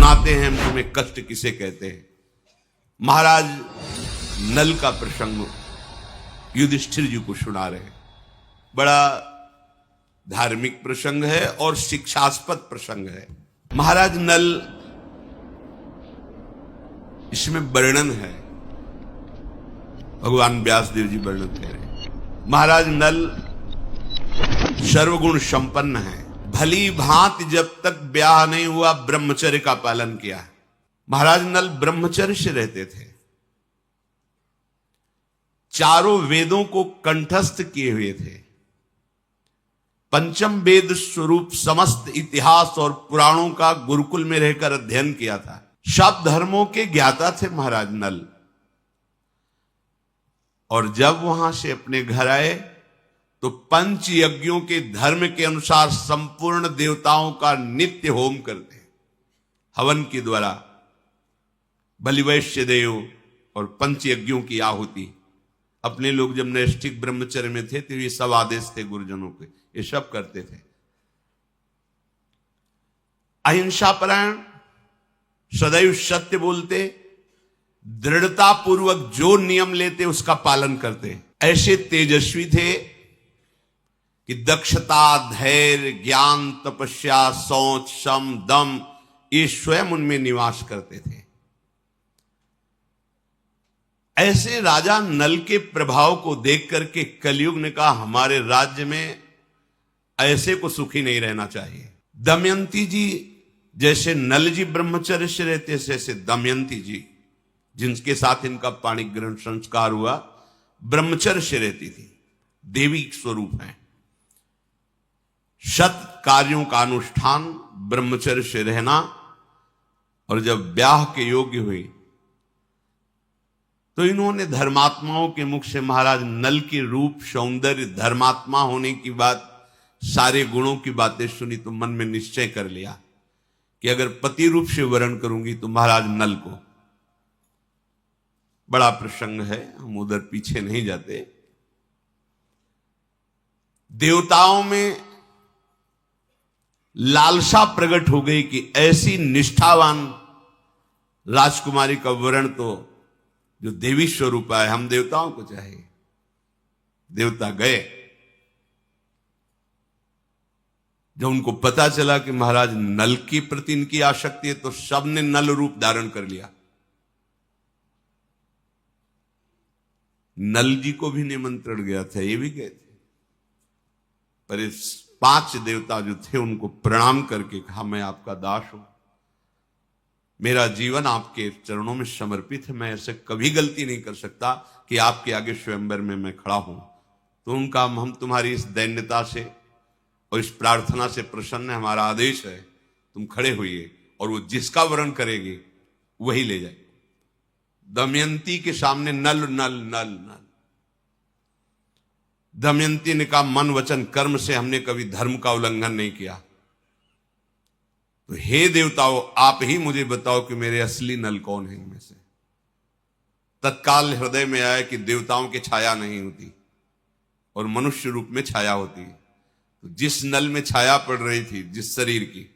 सुनाते हैं हम तुम्हें कष्ट किसे कहते हैं। महाराज नल का प्रसंग युधिष्ठिर जी को सुना रहे हैं। बड़ा धार्मिक प्रसंग है और शिक्षास्पद प्रसंग है। महाराज नल, इसमें वर्णन है, भगवान व्यासदेव जी वर्णन कह रहे हैं। महाराज नल सर्वगुण संपन्न है, भली भांति जब तक ब्याह नहीं हुआ ब्रह्मचर्य का पालन किया। महाराज नल ब्रह्मचर्य से रहते थे, चारों वेदों को कंठस्थ किए हुए थे, पंचम वेद स्वरूप समस्त इतिहास और पुराणों का गुरुकुल में रहकर अध्ययन किया था। सब धर्मों के ज्ञाता थे महाराज नल। और जब वहां से अपने घर आए तो पंच यज्ञों के धर्म के अनुसार संपूर्ण देवताओं का नित्य होम करते, हवन के द्वारा बलिवैश्य देव और पंच यज्ञों की आहुति। अपने लोग जब नैष्ठिक ब्रह्मचर्य में थे तो ये सब आदेश थे गुरुजनों के, ये सब करते थे। अहिंसा परायण, सदैव सत्य बोलते, दृढ़ता पूर्वक जो नियम लेते उसका पालन करते। ऐसे तेजस्वी थे कि दक्षता, धैर्य, ज्ञान, तपस्या, सोच, सम, दम ये स्वयं उनमें निवास करते थे। ऐसे राजा नल के प्रभाव को देख करके कलयुग ने कहा हमारे राज्य में ऐसे को सुखी नहीं रहना चाहिए। दमयंती जी जैसे नल जी ब्रह्मचर्य से रहते, ऐसे दमयंती जी जिनके साथ इनका पाणी ग्रहण संस्कार हुआ ब्रह्मचर्य से रहती थी, देवी स्वरूप है। सत कार्यों का अनुष्ठान, ब्रह्मचर्य से रहना। और जब ब्याह के योग्य हुई तो इन्होंने धर्मात्माओं के मुख से महाराज नल के रूप, सौंदर्य, धर्मात्मा होने की बात, सारे गुणों की बातें सुनी तो मन में निश्चय कर लिया कि अगर पति रूप से वर्ण करूंगी तो महाराज नल को। बड़ा प्रसंग है, हम उधर पीछे नहीं जाते। देवताओं में लालसा प्रकट हो गई कि ऐसी निष्ठावान राजकुमारी का वर्ण तो जो देवी स्वरूप है, हम देवताओं को चाहिए। देवता गए, जब उनको पता चला कि महाराज नल के प्रति इनकी आसक्ति है तो सबने नल रूप धारण कर लिया। नल जी को भी निमंत्रण गया था, ये भी गए थे, पर इस 5 देवता जो थे उनको प्रणाम करके कहा मैं आपका दास हूं, मेरा जीवन आपके चरणों में समर्पित है, मैं ऐसे कभी गलती नहीं कर सकता कि आपके आगे स्वयंवर में मैं खड़ा हूं। तो उनका हम तुम्हारी इस दैन्यता से और इस प्रार्थना से प्रसन्न है, हमारा आदेश है तुम खड़े होइए और वो जिसका वर्ण करेगी वही ले जाए। दमयंती के सामने नल नल नल नल। दमयंती ने कहा मन वचन कर्म से हमने कभी धर्म का उल्लंघन नहीं किया, तो हे देवताओं आप ही मुझे बताओ कि मेरे असली नल कौन है इनमें से। तत्काल हृदय में आया कि देवताओं की छाया नहीं होती और मनुष्य रूप में छाया होती है। तो जिस नल में छाया पड़ रही थी जिस शरीर की,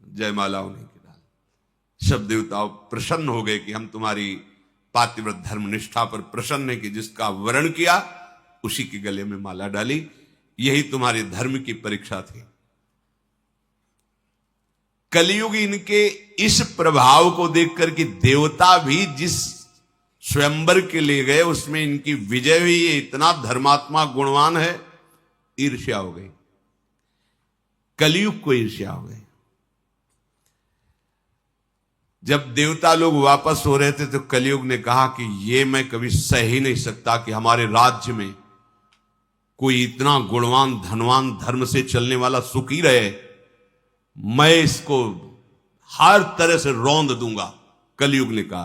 जयमाला उन्हीं की डाल। सब देवताओं प्रसन्न हो गए कि हम तुम्हारी पातिव्रत धर्म निष्ठा पर प्रसन्न है कि जिसका वर्ण किया उसी के गले में माला डाली, यही तुम्हारे धर्म की परीक्षा थी। कलयुग इनके इस प्रभाव को देखकर कि देवता भी जिस स्वयंवर के लिए गए उसमें इनकी विजय हुई, ये इतना धर्मात्मा गुणवान है, ईर्ष्या हो गई। कलयुग को ईर्ष्या हो गई। जब देवता लोग वापस हो रहे थे तो कलयुग ने कहा कि ये मैं कभी सह ही नहीं सकता कि हमारे राज्य में कोई इतना गुणवान, धनवान, धर्म से चलने वाला सुखी रहे। मैं इसको हर तरह से रौंद दूंगा। कलयुग ने कहा।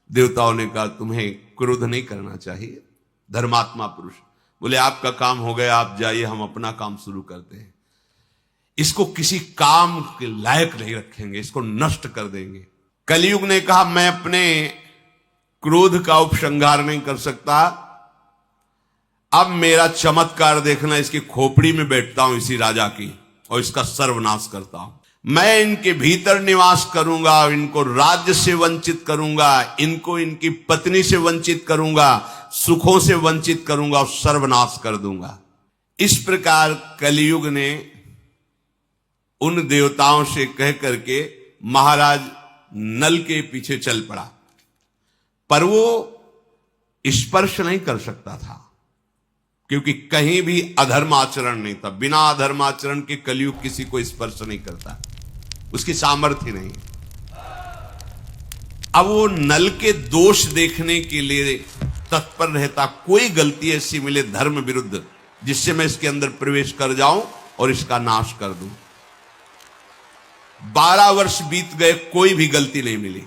देवताओं ने कहा तुम्हें क्रोध नहीं करना चाहिए, धर्मात्मा पुरुष। बोले आपका काम हो गया, आप जाइए, हम अपना काम शुरू करते हैं। इसको किसी काम के लायक नहीं रखेंगे, इसको नष्ट कर देंगे। कलयुग ने कहा मैं अपने क्रोध का उपसंहार नहीं कर सकता, अब मेरा चमत्कार देखना, इसकी खोपड़ी में बैठता हूं इसी राजा की और इसका सर्वनाश करता हूं। मैं इनके भीतर निवास करूंगा, इनको राज्य से वंचित करूंगा, इनको इनकी पत्नी से वंचित करूंगा, सुखों से वंचित करूंगा और सर्वनाश कर दूंगा। इस प्रकार कलयुग ने उन देवताओं से कह करके महाराज नल के पीछे चल पड़ा, पर वो स्पर्श नहीं कर सकता था, क्योंकि कहीं भी अधर्म आचरण नहीं था। बिना अधर्म आचरण के कलयुग किसी को स्पर्श नहीं करता, उसकी सामर्थ्य नहीं। अब वो नल के दोष देखने के लिए तत्पर रहता, कोई गलती ऐसी मिले धर्म विरुद्ध जिससे मैं इसके अंदर प्रवेश कर जाऊं और इसका नाश कर दूं। 12 वर्ष बीत गए, कोई भी गलती नहीं मिली।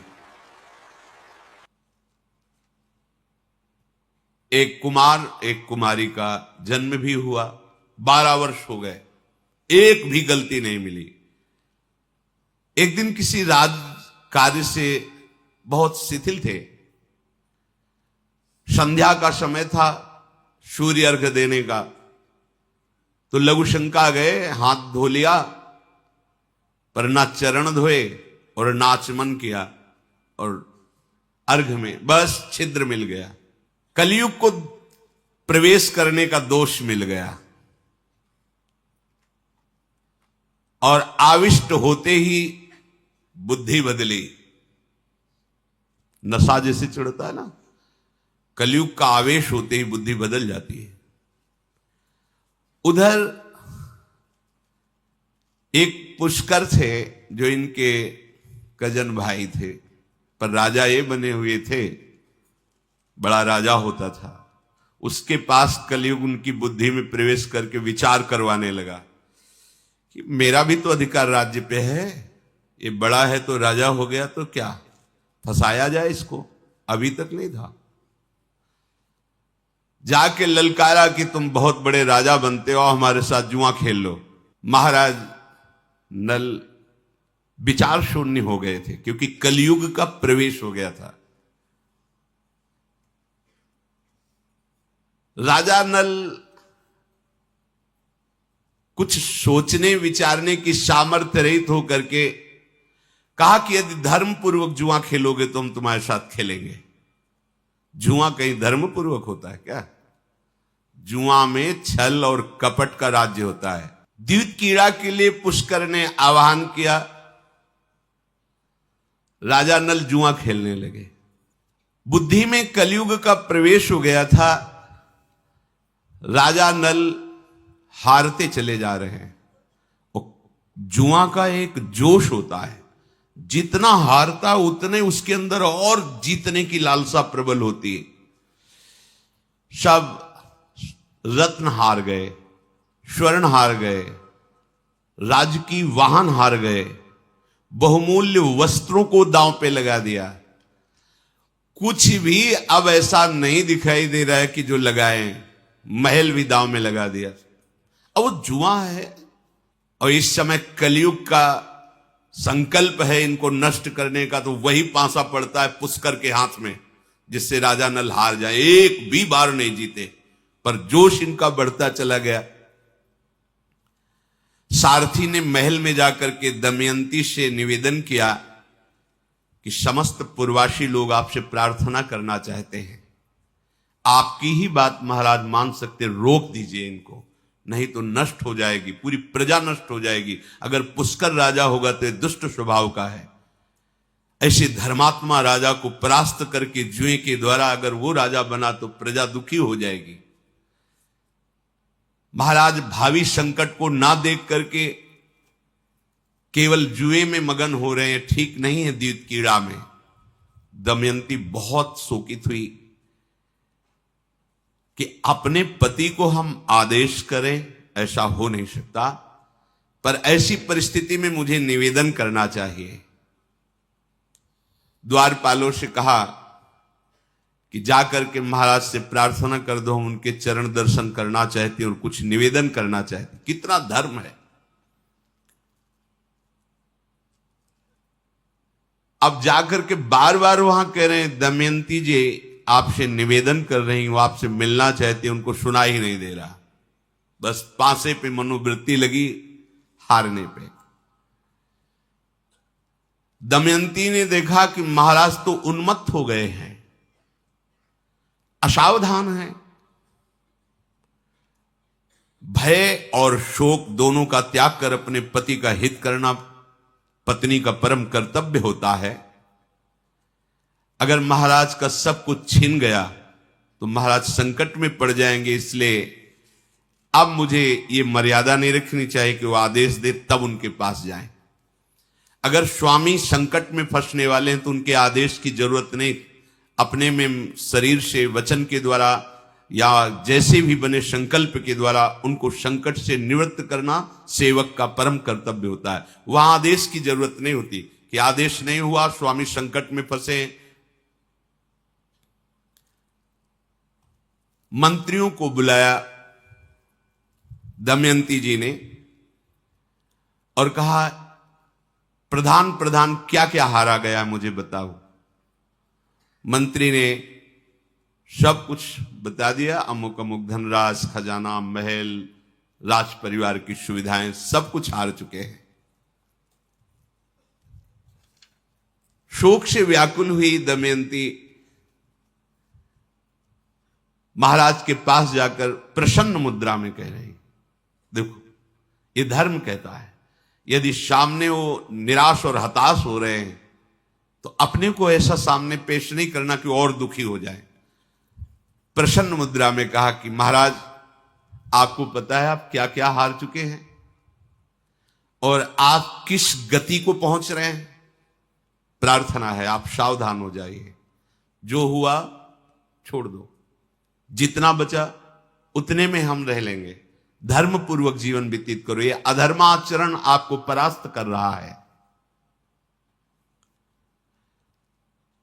एक कुमार एक कुमारी का जन्म भी हुआ, 12 वर्ष हो गए, एक भी गलती नहीं मिली। एक दिन किसी राज कार्य से बहुत शिथिल थे, संध्या का समय था, सूर्य अर्घ्य देने का, तो लघुशंका गए, हाथ धो लिया, पर ना चरण धोए और ना आचमन किया, और अर्घ्य में बस छिद्र मिल गया। कलयुग को प्रवेश करने का दोष मिल गया, और आविष्ट होते ही बुद्धि बदली। नशा जैसे चढ़ता है ना, कलयुग का आवेश होते ही बुद्धि बदल जाती है। उधर एक पुष्कर थे जो इनके कजन भाई थे, पर राजा ये बने हुए थे, बड़ा राजा होता था। उसके पास कलयुग उनकी बुद्धि में प्रवेश करके विचार करवाने लगा कि मेरा भी तो अधिकार राज्य पे है, ये बड़ा है तो राजा हो गया, तो क्या फंसाया जाए इसको, अभी तक नहीं था। जाके ललकारा कि तुम बहुत बड़े राजा बनते हो, हमारे साथ जुआ खेल लो। महाराज नल विचार शून्य हो गए थे, क्योंकि कलयुग का प्रवेश हो गया था। राजा नल कुछ सोचने विचारने की सामर्थ्य रहित होकर के कहा कि यदि धर्म पूर्वक जुआ खेलोगे तो हम तुम्हारे साथ खेलेंगे। जुआ कहीं धर्म पूर्वक होता है क्या? जुआ में छल और कपट का राज्य होता है। द्यूत कीड़ा के लिए पुष्कर ने आह्वान किया, राजा नल जुआ खेलने लगे। बुद्धि में कलयुग का प्रवेश हो गया था, राजा नल हारते चले जा रहे हैं। जुआ का एक जोश होता है, जितना हारता उतने उसके अंदर और जीतने की लालसा प्रबल होती है। सब रत्न हार गए, स्वर्ण हार गए, राजकीय वाहन हार गए, बहुमूल्य वस्त्रों को दांव पे लगा दिया। कुछ भी अब ऐसा नहीं दिखाई दे रहा है कि जो लगाए, महल भी दांव में लगा दिया। अब वो जुआ है, और इस समय कलयुग का संकल्प है इनको नष्ट करने का, तो वही पांसा पड़ता है पुष्कर के हाथ में, जिससे राजा नल हार जाए। एक भी बार नहीं जीते, पर जोश इनका बढ़ता चला गया। सारथी ने महल में जाकर के दमयंती से निवेदन किया कि समस्त पूर्वासी लोग आपसे प्रार्थना करना चाहते हैं, आपकी ही बात महाराज मान सकते, रोक दीजिए इनको, नहीं तो नष्ट हो जाएगी, पूरी प्रजा नष्ट हो जाएगी। अगर पुष्कर राजा होगा तो दुष्ट स्वभाव का है, ऐसे धर्मात्मा राजा को परास्त करके जुए के द्वारा अगर वो राजा बना तो प्रजा दुखी हो जाएगी। महाराज भावी संकट को ना देख करके केवल जुए में मगन हो रहे हैं, ठीक नहीं है। द्यूत कीड़ा में दमयंती बहुत शोकित हुई कि अपने पति को हम आदेश करें, ऐसा हो नहीं सकता, पर ऐसी परिस्थिति में मुझे निवेदन करना चाहिए। द्वारपालों से कहा कि जाकर के महाराज से प्रार्थना कर दो, हम उनके चरण दर्शन करना चाहते हैं और कुछ निवेदन करना चाहते हैं। कितना धर्म है। अब जाकर के बार बार वहां कह रहे हैं, दमयंती जी आपसे निवेदन कर रही, वो आपसे मिलना चाहते हैं, उनको सुना ही नहीं दे रहा। बस पांसे पे मनोवृत्ति लगी, हारने पे। दमयंती ने देखा कि महाराज तो उन्मत्त हो गए हैं, असावधान हैं। भय और शोक दोनों का त्याग कर अपने पति का हित करना पत्नी का परम कर्तव्य होता है। अगर महाराज का सब कुछ छीन गया तो महाराज संकट में पड़ जाएंगे, इसलिए अब मुझे ये मर्यादा नहीं रखनी चाहिए कि वो आदेश दे तब उनके पास जाएं। अगर स्वामी संकट में फंसने वाले हैं तो उनके आदेश की जरूरत नहीं, अपने में शरीर से वचन के द्वारा या जैसे भी बने संकल्प के द्वारा उनको संकट से निवृत्त करना सेवक का परम कर्तव्य होता है। वहां आदेश की जरूरत नहीं होती कि आदेश नहीं हुआ, स्वामी संकट में फंसे। मंत्रियों को बुलाया दमयंती जी ने और कहा, प्रधान प्रधान क्या क्या हारा गया मुझे बताओ। मंत्री ने सब कुछ बता दिया, अमुक अमुक धनराज, खजाना, महल, राज परिवार की सुविधाएं सब कुछ हार चुके हैं। शोक से व्याकुल हुई दमयंती महाराज के पास जाकर प्रसन्न मुद्रा में कह रही, देखो ये धर्म कहता है यदि सामने वो निराश और हताश हो रहे हैं तो अपने को ऐसा सामने पेश नहीं करना कि और दुखी हो जाए। प्रसन्न मुद्रा में कहा कि महाराज आपको पता है आप क्या क्या हार चुके हैं और आप किस गति को पहुंच रहे हैं। प्रार्थना है आप सावधान हो जाइए, जो हुआ छोड़ दो, जितना बचा उतने में हम रह लेंगे, धर्म पूर्वक जीवन व्यतीत करो। ये अधर्माचरण आपको परास्त कर रहा है।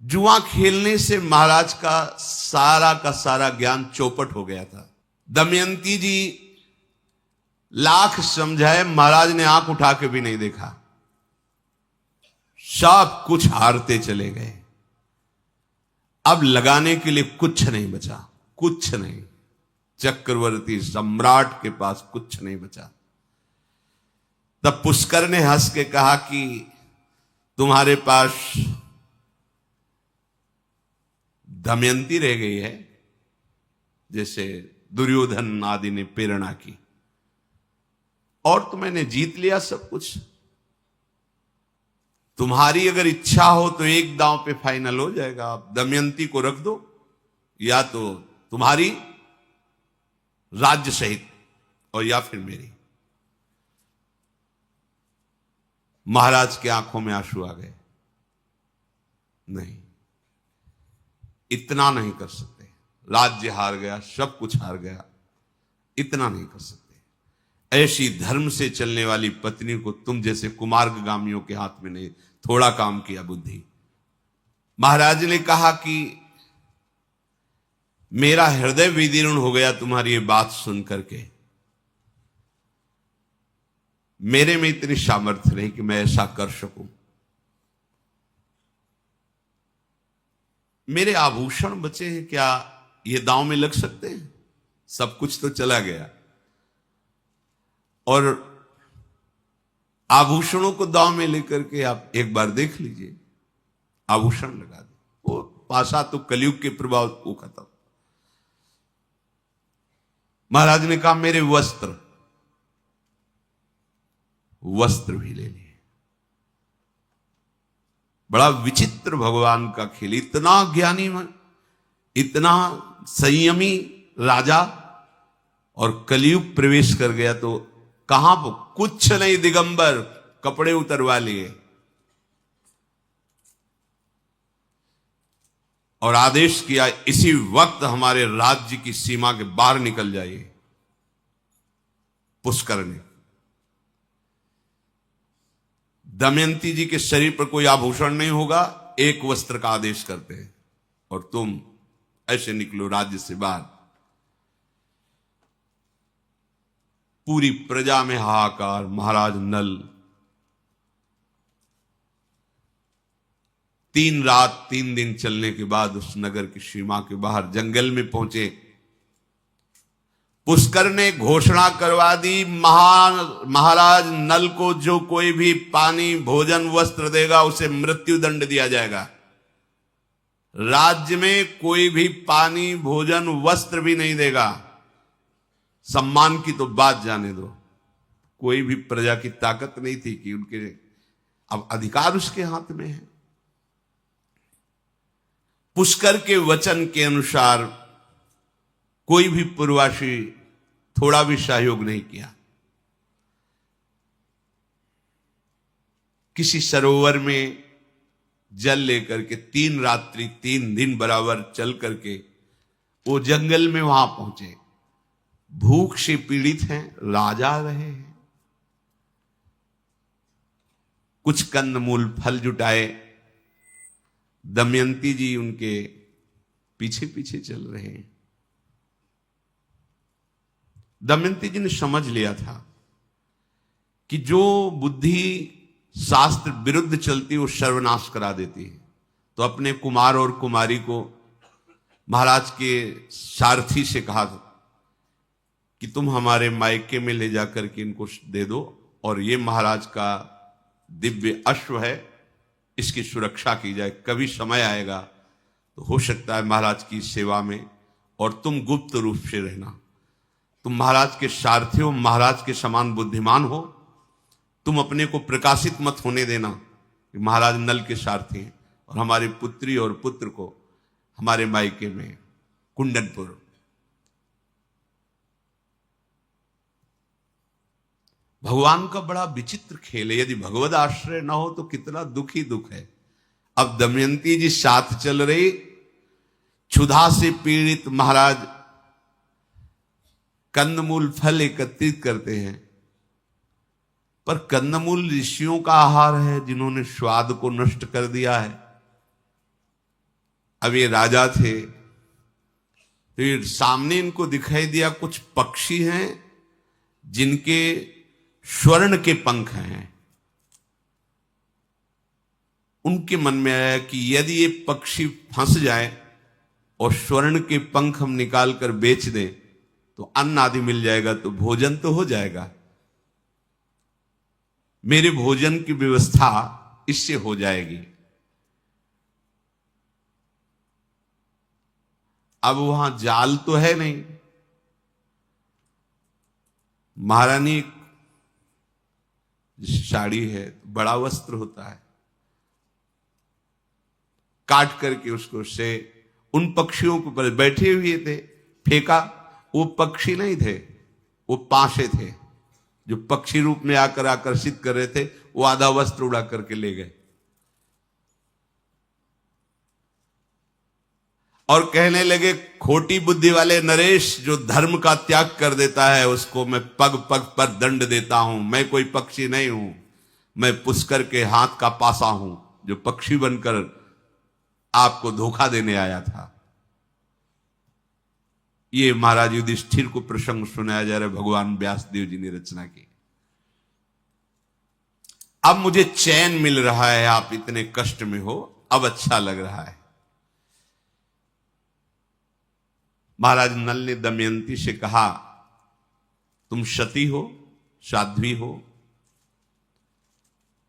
जुआ खेलने से महाराज का सारा ज्ञान चौपट हो गया था। दमयंती जी लाख समझाए, महाराज ने आंख उठा के भी नहीं देखा, सब कुछ हारते चले गए। अब लगाने के लिए कुछ नहीं बचा, कुछ नहीं। चक्रवर्ती सम्राट के पास कुछ नहीं बचा। तब पुष्कर ने हंस के कहा कि तुम्हारे पास दमयंती रह गई है, जैसे दुर्योधन आदि ने प्रेरणा की, और तो मैंने जीत लिया सब कुछ। तुम्हारी अगर इच्छा हो तो एक दांव पे फाइनल हो जाएगा, आप दमयंती को रख दो या तो तुम्हारी राज्य सहित और या फिर मेरी। महाराज की आंखों में आंसू आ गए। नहीं, इतना नहीं कर सकते, राज्य हार गया, सब कुछ हार गया, इतना नहीं कर सकते। ऐसी धर्म से चलने वाली पत्नी को तुम जैसे कुमार्गामियों के हाथ में नहीं, थोड़ा काम किया बुद्धि। महाराज ने कहा कि मेरा हृदय विदीर्ण हो गया तुम्हारी ये बात सुन करके, मेरे में इतनी सामर्थ्य नहीं कि मैं ऐसा कर सकूं। मेरे आभूषण बचे हैं, क्या ये दांव में लग सकते हैं? सब कुछ तो चला गया, और आभूषणों को दांव में लेकर के आप एक बार देख लीजिए, आभूषण लगा दे, वो पासा तो कलयुग के प्रभाव को खत्म। महाराज ने कहा मेरे वस्त्र भी ले लिए। बड़ा विचित्र भगवान का खेल, इतना ज्ञानी, इतना संयमी राजा, और कलयुग प्रवेश कर गया तो कहां कुछ नहीं, दिगंबर कपड़े उतरवा लिए और आदेश किया इसी वक्त हमारे राज्य की सीमा के बाहर निकल जाइए। पुष्कर ने दमयंती जी के शरीर पर कोई आभूषण नहीं होगा, एक वस्त्र का आदेश करते हैं और तुम ऐसे निकलो राज्य से बाहर। पूरी प्रजा में हाहाकार। महाराज नल 3 रात 3 दिन चलने के बाद उस नगर की सीमा के बाहर जंगल में पहुंचे। पुष्कर ने घोषणा करवा दी, महाराज नल को जो कोई भी पानी, भोजन, वस्त्र देगा उसे मृत्यु दंड दिया जाएगा। राज्य में कोई भी पानी, भोजन, वस्त्र भी नहीं देगा। सम्मान की तो बात जाने दो, कोई भी प्रजा की ताकत नहीं थी कि उनके, अब अधिकार उसके हाथ में है। पुष्कर के वचन के अनुसार कोई भी पूर्ववासी थोड़ा भी सहयोग नहीं किया। किसी सरोवर में जल लेकर के 3 रात्रि 3 दिन बराबर चल करके वो जंगल में वहां पहुंचे। भूख से पीड़ित हैं, राजा रहे हैं। कुछ कंदमूल फल जुटाए, दमयंती जी उनके पीछे पीछे चल रहे हैं। दमयंती जी ने समझ लिया था कि जो बुद्धि शास्त्र विरुद्ध चलती वो सर्वनाश करा देती है। तो अपने कुमार और कुमारी को महाराज के सारथी से कहा कि तुम हमारे मायके में ले जाकर के इनको दे दो, और ये महाराज का दिव्य अश्व है, इसकी सुरक्षा की जाए। कभी समय आएगा तो हो सकता है महाराज की सेवा में, और तुम गुप्त रूप से रहना। तुम महाराज के सारथी हो, महाराज के समान बुद्धिमान हो, तुम अपने को प्रकाशित मत होने देना कि महाराज नल के सारथी हैं, और हमारी पुत्री और पुत्र को हमारे मायके में कुंडनपुर। भगवान का बड़ा विचित्र खेल है। यदि भगवद आश्रय ना हो तो कितना दुख ही दुख है। अब दमयंती जी साथ चल रही, क्षुधा से पीड़ित महाराज कंदमूल फल एकत्रित करते हैं, पर कंदमूल ऋषियों का आहार है जिन्होंने स्वाद को नष्ट कर दिया है। अब ये राजा थे, तो ये सामने इनको दिखाई दिया कुछ पक्षी हैं जिनके स्वर्ण के पंख हैं। उनके मन में आया कि यदि ये पक्षी फंस जाए और स्वर्ण के पंख हम निकाल कर बेच दें तो अन्न आदि मिल जाएगा, तो भोजन तो हो जाएगा, मेरे भोजन की व्यवस्था इससे हो जाएगी। अब वहां जाल तो है नहीं। महारानी साड़ी है, बड़ा वस्त्र होता है, काट करके उसको से उन पक्षियों के ऊपर बैठे हुए थे, फेंका। वो पक्षी नहीं थे, वो पांसे थे जो पक्षी रूप में आकर आकर्षित कर रहे थे। वो आधा वस्त्र उड़ा करके ले गए और कहने लगे, खोटी बुद्धि वाले नरेश, जो धर्म का त्याग कर देता है उसको मैं पग पग पर दंड देता हूं। मैं कोई पक्षी नहीं हूं, मैं पुष्कर के हाथ का पासा हूं जो पक्षी बनकर आपको धोखा देने आया था। ये महाराज युधिष्ठिर को प्रसंग सुनाया जा रहा है, भगवान व्यासदेव जी ने रचना की। अब मुझे चैन मिल रहा है, आप इतने कष्ट में हो, अब अच्छा लग रहा है। महाराज नल ने दमयंती से कहा, तुम सती हो, साध्वी हो,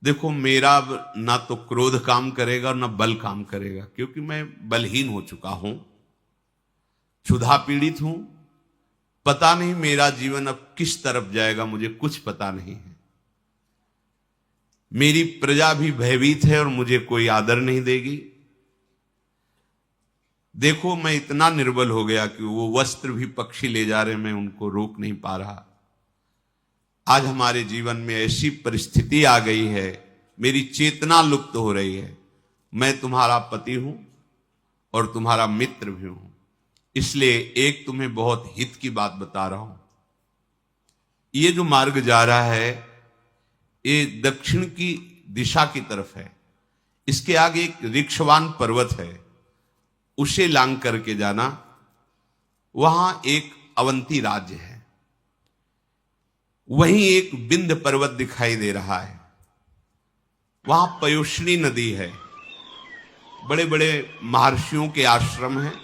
देखो मेरा ना तो क्रोध काम करेगा ना बल काम करेगा, क्योंकि मैं बलहीन हो चुका हूं, क्षुधा पीड़ित हूं। पता नहीं मेरा जीवन अब किस तरफ जाएगा, मुझे कुछ पता नहीं है। मेरी प्रजा भी भयभीत है और मुझे कोई आदर नहीं देगी। देखो मैं इतना निर्बल हो गया कि वो वस्त्र भी पक्षी ले जा रहे, मैं उनको रोक नहीं पा रहा। आज हमारे जीवन में ऐसी परिस्थिति आ गई है, मेरी चेतना लुप्त हो रही है। मैं तुम्हारा पति हूं और तुम्हारा मित्र भी हूं, इसलिए एक तुम्हें बहुत हित की बात बता रहा हूं। ये जो मार्ग जा रहा है ये दक्षिण की दिशा की तरफ है। इसके आगे एक ऋक्षवान पर्वत है, उसे लांग करके जाना। वहां एक अवंती राज्य है, वहीं एक बिंद पर्वत दिखाई दे रहा है। वहां पयोष्णी नदी है, बड़े बड़े महर्षियों के आश्रम हैं।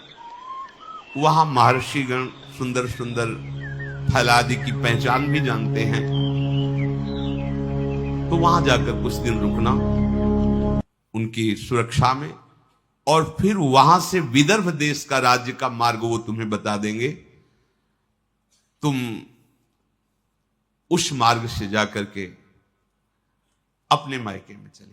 वहां महर्षिगण सुंदर सुंदर फल आदि की पहचान भी जानते हैं, तो वहां जाकर कुछ दिन रुकना उनकी सुरक्षा में, और फिर वहां से विदर्भ देश का राज्य का मार्ग वो तुम्हें बता देंगे। तुम उस मार्ग से जाकर के अपने मायके में चले जाना।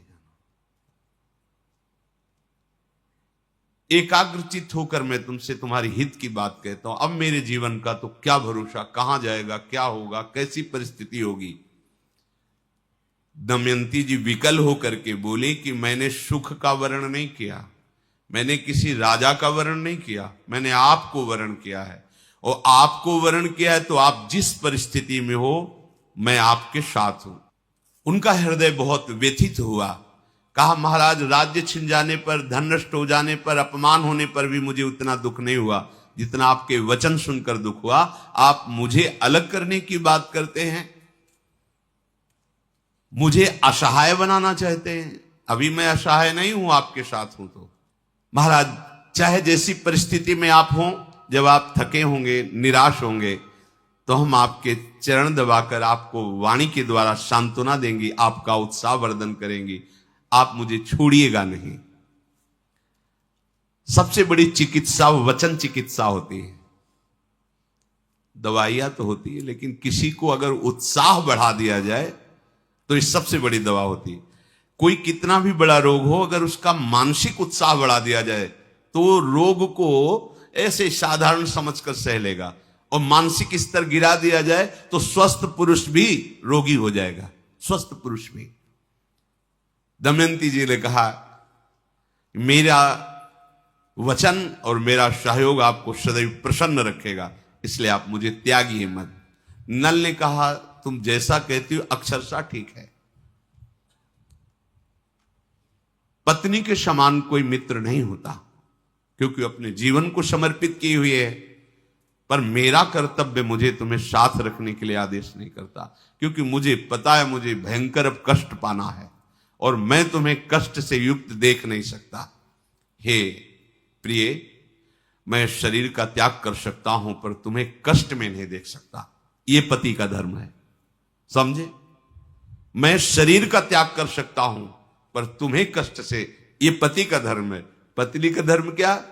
एकाग्रचित होकर मैं तुमसे तुम्हारी हित की बात कहता हूं। अब मेरे जीवन का तो क्या भरोसा, कहां जाएगा, क्या होगा, कैसी परिस्थिति होगी। दमयंती जी विकल होकर के बोली कि मैंने सुख का वर्ण नहीं किया, मैंने किसी राजा का वर्ण नहीं किया, मैंने आपको वर्ण किया है। और आपको वर्ण किया है तो आप जिस परिस्थिति में हो मैं आपके साथ हूं। उनका हृदय बहुत व्यथित हुआ। कहा महाराज, राज्य छिन जाने पर, धन नष्ट हो जाने पर, अपमान होने पर भी मुझे उतना दुख नहीं हुआ जितना आपके वचन सुनकर दुख हुआ। आप मुझे अलग करने की बात करते हैं, मुझे असहाय बनाना चाहते हैं। अभी मैं असहाय नहीं हूं, आपके साथ हूं। तो महाराज, चाहे जैसी परिस्थिति में आप हों, जब आप थके होंगे, निराश होंगे, तो हम आपके चरण दबाकर आपको वाणी के द्वारा सांत्वना देंगी, आपका उत्साह वर्धन करेंगी। आप मुझे छोड़िएगा नहीं। सबसे बड़ी चिकित्सा वचन चिकित्सा होती है। दवाइयां तो होती है, लेकिन किसी को अगर उत्साह बढ़ा दिया जाए तो ये सबसे बड़ी दवा होती है। कोई कितना भी बड़ा रोग हो, अगर उसका मानसिक उत्साह बढ़ा दिया जाए तो रोग को ऐसे साधारण समझकर सह लेगा, और मानसिक स्तर गिरा दिया जाए तो स्वस्थ पुरुष भी रोगी हो जाएगा, स्वस्थ पुरुष भी। दमयंती जी ने कहा, मेरा वचन और मेरा सहयोग आपको सदैव प्रसन्न रखेगा, इसलिए आप मुझे त्यागिए मत। नल ने कहा, तुम जैसा कहती हो अक्षरशः ठीक है। पत्नी के समान कोई मित्र नहीं होता, क्योंकि अपने जीवन को समर्पित किए हुए है। पर मेरा कर्तव्य मुझे तुम्हें साथ रखने के लिए आदेश नहीं करता, क्योंकि मुझे पता है मुझे भयंकर अब कष्ट पाना है, और मैं तुम्हें कष्ट से युक्त देख नहीं सकता। हे प्रिय, मैं शरीर का त्याग कर सकता हूं, पर तुम्हें कष्ट में नहीं देख सकता। यह पति का धर्म है, समझे। मैं शरीर का त्याग कर सकता हूं, पर तुम्हें कष्ट से, यह पति का धर्म है। पत्नी का धर्म क्या?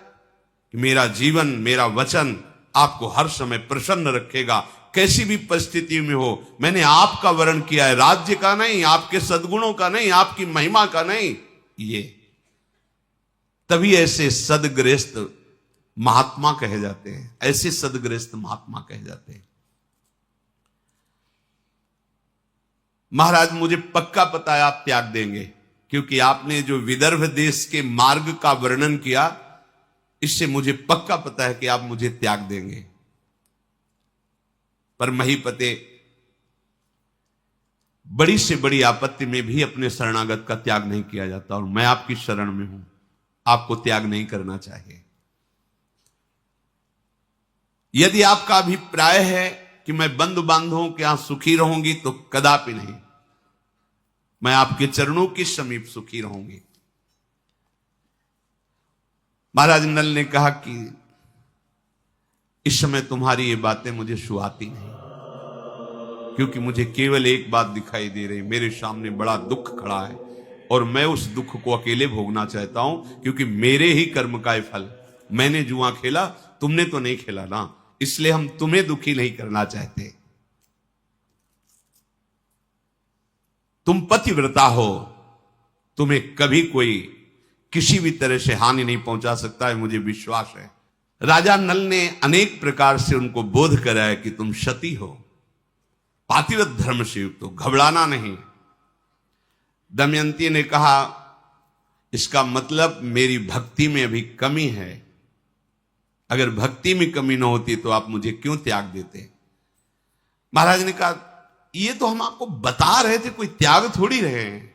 मेरा जीवन, मेरा वचन आपको हर समय प्रसन्न रखेगा, कैसी भी परिस्थिति में हो। मैंने आपका वर्ण किया है, राज्य का नहीं, आपके सद्गुणों का नहीं, आपकी महिमा का नहीं। ये तभी ऐसे सदगृहस्थ महात्मा कहे जाते हैं, ऐसे सदगृहस्थ महात्मा कहे जाते हैं। महाराज, मुझे पक्का पता है आप त्याग देंगे, क्योंकि आपने जो विदर्भ देश के मार्ग का वर्णन किया, इससे मुझे पक्का पता है कि आप मुझे त्याग देंगे। पर महीपते, बड़ी से बड़ी आपत्ति में भी अपने शरणागत का त्याग नहीं किया जाता, और मैं आपकी शरण में हूं, आपको त्याग नहीं करना चाहिए। यदि आपका अभिप्राय है कि मैं बंधु बांधवों के यहां सुखी रहूंगी, तो कदापि नहीं, मैं आपके चरणों के समीप सुखी रहूंगी। महाराज नल ने कहा कि इस समय तुम्हारी ये बातें मुझे सुहाती नहीं, क्योंकि मुझे केवल एक बात दिखाई दे रही, मेरे सामने बड़ा दुख खड़ा है, और मैं उस दुख को अकेले भोगना चाहता हूं, क्योंकि मेरे ही कर्म का फल। मैंने जुआ खेला, तुमने तो नहीं खेला ना, इसलिए हम तुम्हें दुखी नहीं करना चाहते। तुम पतिव्रता हो, तुम्हें कभी कोई किसी भी तरह से हानि नहीं पहुंचा सकता है, मुझे विश्वास है। राजा नल ने अनेक प्रकार से उनको बोध कराया कि तुम सती हो, पातिव्रत धर्म से युक्त हो, घबराना नहीं। दमयंती ने कहा, इसका मतलब मेरी भक्ति में अभी कमी है। अगर भक्ति में कमी न होती तो आप मुझे क्यों त्याग देते? महाराज ने कहा, ये तो हम आपको बता रहे थे, कोई त्याग थोड़ी रहे हैं।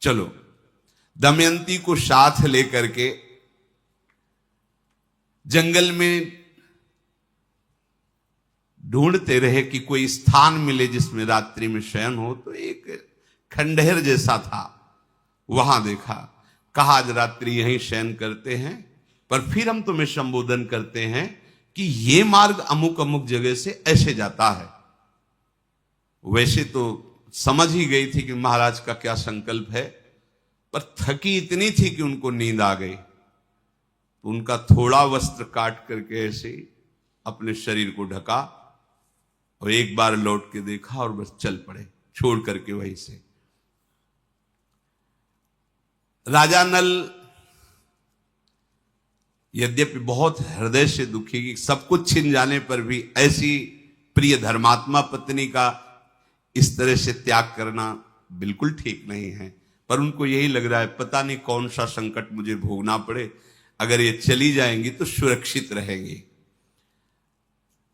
चलो, दमयंती को साथ लेकर के जंगल में ढूंढते रहे कि कोई स्थान मिले जिसमें रात्रि में शयन हो। तो एक खंडहर जैसा था, वहां देखा। कहा, आज रात्रि यहीं शयन करते हैं, पर फिर हम तुम्हें संबोधन करते हैं कि ये मार्ग अमुक अमुक जगह से ऐसे जाता है। वैसे तो समझ ही गई थी कि महाराज का क्या संकल्प है, पर थकी इतनी थी कि उनको नींद आ गई। तो उनका थोड़ा वस्त्र काट करके ऐसे अपने शरीर को ढका और एक बार लौट के देखा और बस चल पड़े, छोड़ करके वहीं से। राजा नल यद्यपि बहुत हृदय से दुखी कि सब कुछ छिन जाने पर भी ऐसी प्रिय धर्मात्मा पत्नी का इस तरह से त्याग करना बिल्कुल ठीक नहीं है, पर उनको यही लग रहा है पता नहीं कौन सा संकट मुझे भोगना पड़े, अगर ये चली जाएंगी तो सुरक्षित रहेंगी।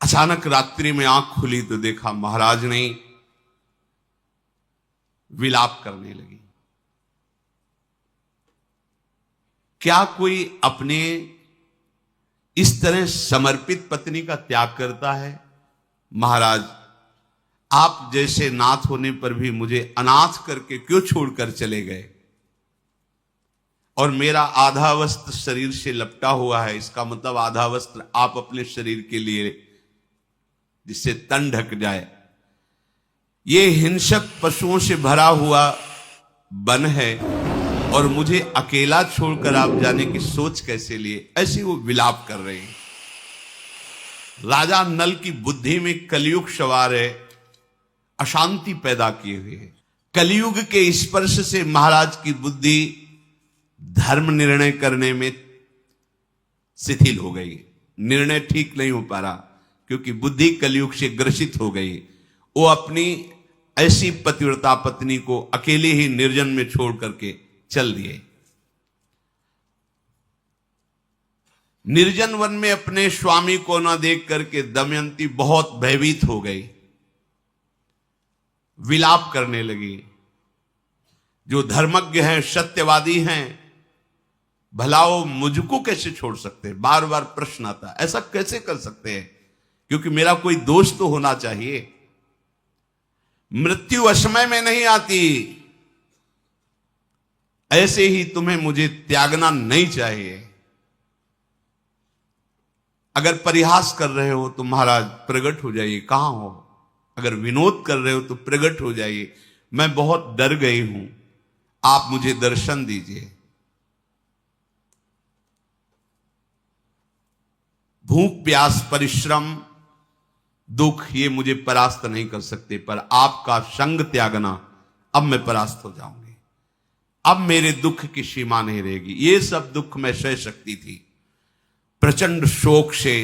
अचानक रात्रि में आंख खुली तो देखा महाराज ने विलाप करने लगी। क्या कोई अपने इस तरह समर्पित पत्नी का त्याग करता है? महाराज, आप जैसे नाथ होने पर भी मुझे अनाथ करके क्यों छोड़कर चले गए? और मेरा आधा वस्त्र शरीर से लपटा हुआ है, इसका मतलब आधा वस्त्र आप अपने शरीर के लिए, जिससे तन ढक जाए। ये हिंसक पशुओं से भरा हुआ वन है और मुझे अकेला छोड़कर आप जाने की सोच कैसे लिए? ऐसे वो विलाप कर रहे हैं। राजा नल की बुद्धि में कलयुग सवार है, अशांति पैदा किए हुए है। कलयुग के स्पर्श से महाराज की बुद्धि धर्म निर्णय करने में शिथिल हो गई, निर्णय ठीक नहीं हो पा रहा, क्योंकि बुद्धि कलयुग से ग्रसित हो गई। वो अपनी ऐसी पतिव्रता पत्नी को अकेले ही निर्जन में छोड़ करके चल दिए। निर्जन वन में अपने स्वामी को न देख करके दमयंती बहुत भयभीत हो गई, विलाप करने लगी। जो धर्मज्ञ हैं, सत्यवादी हैं, भला वो मुझको कैसे छोड़ सकते हैं? बार बार प्रश्न आता, ऐसा कैसे कर सकते हैं? क्योंकि मेरा कोई दोष तो होना चाहिए। मृत्यु असमय में नहीं आती, ऐसे ही तुम्हें मुझे त्यागना नहीं चाहिए। अगर परिहास कर रहे हो तो महाराज प्रकट हो जाइए, कहां हो? अगर विनोद कर रहे हो तो प्रकट हो जाइए। मैं बहुत डर गई हूं, आप मुझे दर्शन दीजिए। भूख प्यास परिश्रम दुख ये मुझे परास्त नहीं कर सकते, पर आपका संग त्यागना अब मैं परास्त हो जाऊंगी। अब मेरे दुख की सीमा नहीं रहेगी। ये सब दुख मैं सह सकती थी। प्रचंड शोक से